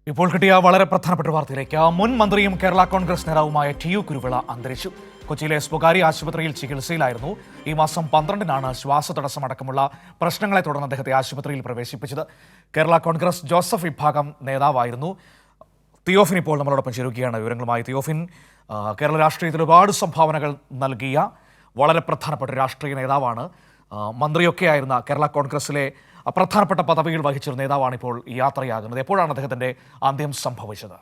ഇപ്പോൾ കിട്ടിയ വളരെ പ്രധാനപ്പെട്ട വാർത്തയിലേക്ക് മുൻ മന്ത്രിയും കേരള കോൺഗ്രസ് നേതാവുമായ ടി.യു. കുരുവിള അന്തരിച്ചു. കൊച്ചിയിലെ സ്വകാര്യ ആശുപത്രിയിൽ ചികിത്സയിലായിരുന്നു. ഈ മാസം 12-നാണ് ശ്വാസതടസ്സമടക്കമുള്ള പ്രശ്നങ്ങളെ തുടർന്ന് അദ്ദേഹത്തെ ആശുപത്രിയിൽ പ്രവേശിപ്പിച്ചത്. കേരള കോൺഗ്രസ് ജോസഫ് വിഭാഗം നേതാവായിരുന്നു. തിയോഫിൻ ഇപ്പോൾ നമ്മളോടൊപ്പം ചേരുകയാണ് വിവരങ്ങളുമായി. തിയോഫിൻ, കേരള രാഷ്ട്രീയത്തിൽ ഒരുപാട് സംഭാവനകൾ നൽകിയ വളരെ പ്രധാനപ്പെട്ട രാഷ്ട്രീയ നേതാവാണ്. മന്ത്രിയൊക്കെ ആയിരുന്ന കേരള കോൺഗ്രസിലെ പ്രധാനപ്പെട്ട പദവികൾ വഹിച്ചൊരു നേതാവാണ് ഇപ്പോൾ യാത്രയാകുന്നത്. എപ്പോഴാണ് അദ്ദേഹത്തിന്റെ അന്ത്യം സംഭവിച്ചത്?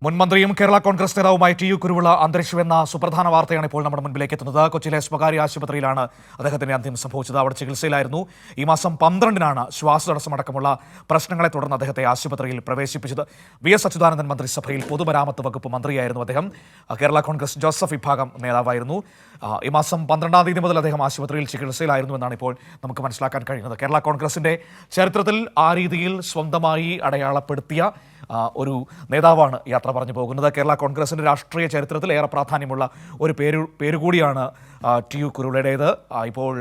മുൻമന്ത്രിയും കേരള കോൺഗ്രസ് നേതാവുമായി ടി.യു. കുരുവിള അന്തരിച്ചുവെന്ന സുപ്രധാന വാർത്തയാണ് ഇപ്പോൾ നമ്മുടെ മുൻപിലേക്ക് എത്തുന്നത്. കൊച്ചിയിലെ സ്വകാര്യ ആശുപത്രിയിലാണ് അദ്ദേഹത്തിന്റെ അന്ത്യം സംഭവിച്ചത്. അവിടെ ചികിത്സയിലായിരുന്നു. ഈ മാസം 12-നാണ് ശ്വാസതടസ്സമടക്കമുള്ള പ്രശ്നങ്ങളെ തുടർന്ന് അദ്ദേഹത്തെ ആശുപത്രിയിൽ പ്രവേശിപ്പിച്ചത്. വി.എസ്. അച്യുതാനന്ദൻ മന്ത്രിസഭയിൽ പൊതുമരാമത്ത് വകുപ്പ് മന്ത്രിയായിരുന്നു അദ്ദേഹം. കേരള കോൺഗ്രസ് ജോസഫ് വിഭാഗം നേതാവായിരുന്നു. ഈ മാസം 12-ാം തീയതി മുതൽ അദ്ദേഹം ആശുപത്രിയിൽ ചികിത്സയിലായിരുന്നു എന്നാണ് ഇപ്പോൾ നമുക്ക് മനസ്സിലാക്കാൻ കഴിയുന്നത്. കേരള കോൺഗ്രസിന്റെ ചരിത്രത്തിൽ ആ രീതിയിൽ സ്വന്തമായി അടയാളപ്പെടുത്തിയ ഒരു നേതാവാണ് യാത്ര പറഞ്ഞു പോകുന്നത്. കേരള കോൺഗ്രസിന്റെ രാഷ്ട്രീയ ചരിത്രത്തിൽ ഏറെ പ്രാധാന്യമുള്ള ഒരു പേരുകൂടിയാണ് ടി.യു. കുരുവിളയുടേത്. ഇപ്പോൾ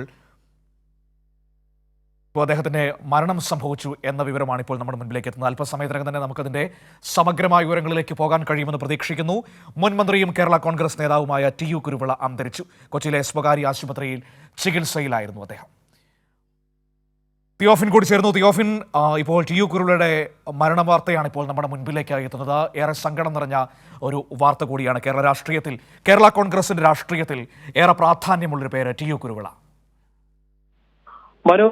അദ്ദേഹത്തിന്റെ മരണം സംഭവിച്ചു എന്ന വിവരമാണ് ഇപ്പോൾ നമ്മുടെ മുൻപിലേക്ക് എത്തുന്നത്. അല്പസമയത്തിനകം തന്നെ നമുക്കതിന്റെ സമഗ്രമായ വിവരങ്ങളിലേക്ക് പോകാൻ കഴിയുമെന്ന് പ്രതീക്ഷിക്കുന്നു. മുൻ മന്ത്രിയും കേരള കോൺഗ്രസ് നേതാവുമായ ടി.യു. കുരുവിള അന്തരിച്ചു. കൊച്ചിയിലെ സ്വകാര്യ ആശുപത്രിയിൽ ചികിത്സയിലായിരുന്നു അദ്ദേഹം. തിയോഫിൻ കൂടി ചേർന്നു. തിയോഫിൻ, ഇപ്പോൾ ടി.യു. കുരുവിളയുടെ മരണ വാർത്തയാണ് ഇപ്പോൾ നമ്മുടെ മുൻപിലേക്കായി എത്തുന്നത്. ഏറെ സങ്കടം നിറഞ്ഞ ഒരു വാർത്ത കൂടിയാണ്. കേരള രാഷ്ട്രീയത്തിൽ, കേരള കോൺഗ്രസിന്റെ രാഷ്ട്രീയത്തിൽ ഏറെ പ്രാധാന്യമുള്ളൊരു പേര് ടി.യു. കുരുവിള. മനു,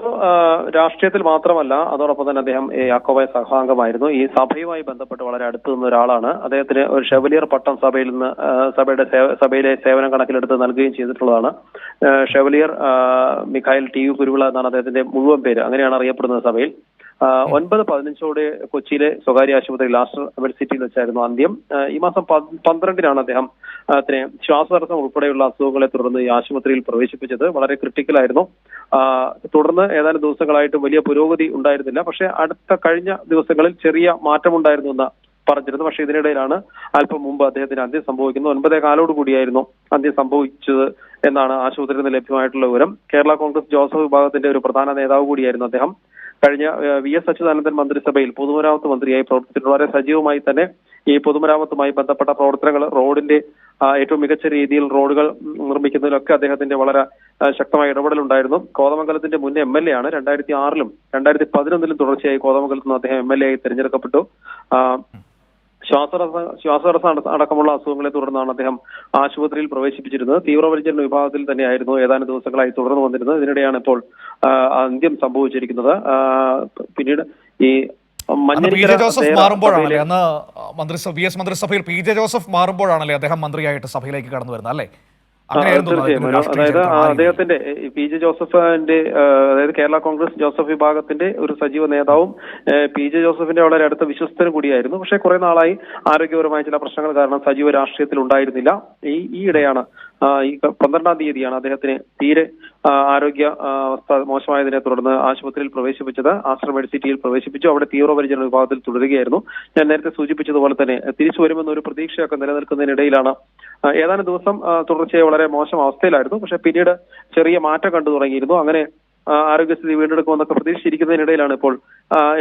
രാഷ്ട്രീയത്തിൽ മാത്രമല്ല, അതോടൊപ്പം തന്നെ അദ്ദേഹം യാക്കോബായ സഭാംഗമായിരുന്നു. ഈ സഭയുമായി ബന്ധപ്പെട്ട് വളരെ അടുത്ത് നിന്ന ഒരാളാണ്. അദ്ദേഹത്തിന് ഒരു ഷെവലിയർ പട്ടം സഭയിലെ സേവനം കണക്കിലെടുത്ത് നൽകുകയും ചെയ്തിട്ടുള്ളതാണ്. ഷെവലിയർ മിഖായിൽ ടി.യു. കുരുവിള എന്നാണ് അദ്ദേഹത്തിന്റെ മുഴുവൻ പേര്. അങ്ങനെയാണ് അറിയപ്പെടുന്നത് സഭയിൽ. 9:15 കൊച്ചിയിലെ സ്വകാര്യ ആശുപത്രി ലാസ്റ്റർ സിറ്റിയിൽ വെച്ചായിരുന്നു അന്ത്യം. ഈ മാസം 12-നാണ് അദ്ദേഹം ശ്വാസതടസ്സം ഉൾപ്പെടെയുള്ള അസുഖങ്ങളെ തുടർന്ന് ഈ ആശുപത്രിയിൽ പ്രവേശിപ്പിച്ചത്. വളരെ ക്രിട്ടിക്കലായിരുന്നു. തുടർന്ന് ഏതാനും ദിവസങ്ങളായിട്ട് വലിയ പുരോഗതി ഉണ്ടായിരുന്നില്ല. പക്ഷേ കഴിഞ്ഞ ദിവസങ്ങളിൽ ചെറിയ മാറ്റമുണ്ടായിരുന്നു എന്ന് പറഞ്ഞിരുന്നു. പക്ഷേ ഇതിനിടയിലാണ് അല്പം മുമ്പ് അദ്ദേഹത്തിന് അന്ത്യം സംഭവിക്കുന്നത്. 9:15 കൂടിയായിരുന്നു അന്ത്യം സംഭവിച്ചത് എന്നാണ് ആശുപത്രിയിൽ നിന്ന് ലഭ്യമായിട്ടുള്ള വിവരം. കേരള കോൺഗ്രസ് ജോസഫ് വിഭാഗത്തിന്റെ ഒരു പ്രധാന നേതാവ് കൂടിയായിരുന്നു അദ്ദേഹം. കഴിഞ്ഞ വി.എസ്. അച്യുതാനന്ദൻ മന്ത്രിസഭയിൽ പൊതുമരാമത്ത് മന്ത്രിയായി പ്രവർത്തിച്ചിട്ട് വളരെ സജീവമായി തന്നെ ഈ പൊതുമരാമത്തുമായി ബന്ധപ്പെട്ട പ്രവർത്തനങ്ങൾ, റോഡിന്റെ ഏറ്റവും മികച്ച രീതിയിൽ റോഡുകൾ നിർമ്മിക്കുന്നതിലൊക്കെ അദ്ദേഹത്തിന്റെ വളരെ ശക്തമായ ഇടപെടലുണ്ടായിരുന്നു. കോതമംഗലത്തിന്റെ മുൻ എം.എൽ.എ. ആണ്. 2006-ലും 2011-ലും തുടർച്ചയായി കോതമംഗലത്ത് നിന്ന് അദ്ദേഹം എം.എൽ.എ. ആയി തിരഞ്ഞെടുക്കപ്പെട്ടു. ശ്വാസതടസ്സം അടക്കമുള്ള അസുഖങ്ങളെ തുടർന്നാണ് അദ്ദേഹം ആശുപത്രിയിൽ പ്രവേശിപ്പിച്ചിരുന്നത്. തീവ്രപരിചരണ വിഭാഗത്തിൽ തന്നെയായിരുന്നു ഏതാനും ദിവസങ്ങളായി തുടർന്നു വന്നിരുന്നത്. ഇതിനിടെയാണ് ഇപ്പോൾ അന്ത്യം സംഭവിച്ചിരിക്കുന്നത്. പിന്നീട് ഈ ജോസഫ് മാറുമ്പോഴാണല്ലേ, അന്ന് വി.എസ്. മന്ത്രിസഭയിൽ പി.ജെ. ജോസഫ് മാറുമ്പോഴാണല്ലേ അദ്ദേഹം മന്ത്രിയായിട്ട് സഭയിലേക്ക് കടന്നു വരുന്നത്, അല്ലേ? തീർച്ചയായും. അതായത് അദ്ദേഹത്തിന്റെ പി.ജെ. ജോസഫിന്റെ, അതായത് കേരള കോൺഗ്രസ് ജോസഫ് വിഭാഗത്തിന്റെ ഒരു സജീവ നേതാവും പി.ജെ. ജോസഫിന്റെ വളരെ അടുത്ത വിശ്വസ്തനും കൂടിയായിരുന്നു. പക്ഷേ കുറെ നാളായി ആരോഗ്യപരമായ ചില പ്രശ്നങ്ങൾ കാരണം സജീവ രാഷ്ട്രീയത്തിൽ ഉണ്ടായിരുന്നില്ല. ഈയിടെയാണ് ഈ 12-ാം തീയതിയാണ് അദ്ദേഹത്തിന് തീരെ ആരോഗ്യ അവസ്ഥ മോശമായതിനെ തുടർന്ന് ആശുപത്രിയിൽ പ്രവേശിപ്പിച്ചത്. ആസ്റ്റർ മെഡിസിറ്റിയിൽ പ്രവേശിപ്പിച്ചു. അവിടെ തീവ്രപരിചരണ വിഭാഗത്തിൽ തുടരുകയായിരുന്നു. ഞാൻ നേരത്തെ സൂചിപ്പിച്ചതുപോലെ തന്നെ തിരിച്ചു വരുമെന്ന ഒരു പ്രതീക്ഷയൊക്കെ നിലനിൽക്കുന്നതിനിടയിലാണ് ഏതാനും ദിവസം തുടർച്ചയായി വളരെ മോശം അവസ്ഥയിലായിരുന്നു. പക്ഷെ പിന്നീട് ചെറിയ മാറ്റം കണ്ടു തുടങ്ങിയിരുന്നു. അങ്ങനെ ആരോഗ്യസ്ഥിതി വീണ്ടെടുക്കുമെന്നൊക്കെ പ്രതീക്ഷിച്ചിരിക്കുന്നതിനിടയിലാണ് ഇപ്പോൾ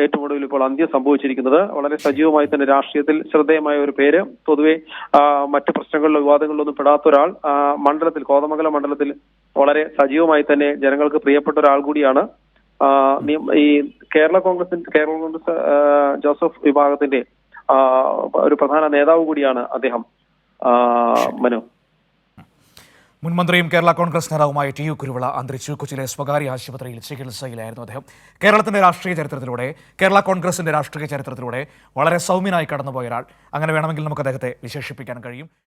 ഏറ്റവും ഒടുവിൽ ഇപ്പോൾ അന്ത്യം സംഭവിച്ചിരിക്കുന്നത്. വളരെ സജീവമായി തന്നെ രാഷ്ട്രീയത്തിൽ ശ്രദ്ധേയമായ ഒരു പേര്, പൊതുവെ മറ്റു പ്രശ്നങ്ങളിലോ വിവാദങ്ങളിലൊന്നും പെടാത്ത ഒരാൾ, മണ്ഡലത്തിൽ, കോതമംഗലം മണ്ഡലത്തിൽ വളരെ സജീവമായി തന്നെ ജനങ്ങൾക്ക് പ്രിയപ്പെട്ട ഒരാൾ കൂടിയാണ്. ഈ കേരള കോൺഗ്രസ് ജോസഫ് വിഭാഗത്തിന്റെ ഒരു പ്രധാന നേതാവ് കൂടിയാണ് അദ്ദേഹം. മനു, മുൻമന്ത്രിയും കേരള കോൺഗ്രസ് നേതാവുമായ ടി.യു. കുരുവിള അന്തരിച്ചു. കൊച്ചിയിലെ സ്വകാര്യ ആശുപത്രിയിൽ ചികിത്സയിലായിരുന്നു അദ്ദേഹം. കേരളത്തിന്റെ രാഷ്ട്രീയ ചരിത്രത്തിലൂടെ, കേരള കോൺഗ്രസിന്റെ രാഷ്ട്രീയ ചരിത്രത്തിലൂടെ വളരെ സൗമ്യനായി കടന്നുപോയ ഒരാൾ, അങ്ങനെ വേണമെങ്കിൽ നമുക്ക് അദ്ദേഹത്തെ വിശേഷിപ്പിക്കാൻ കഴിയും.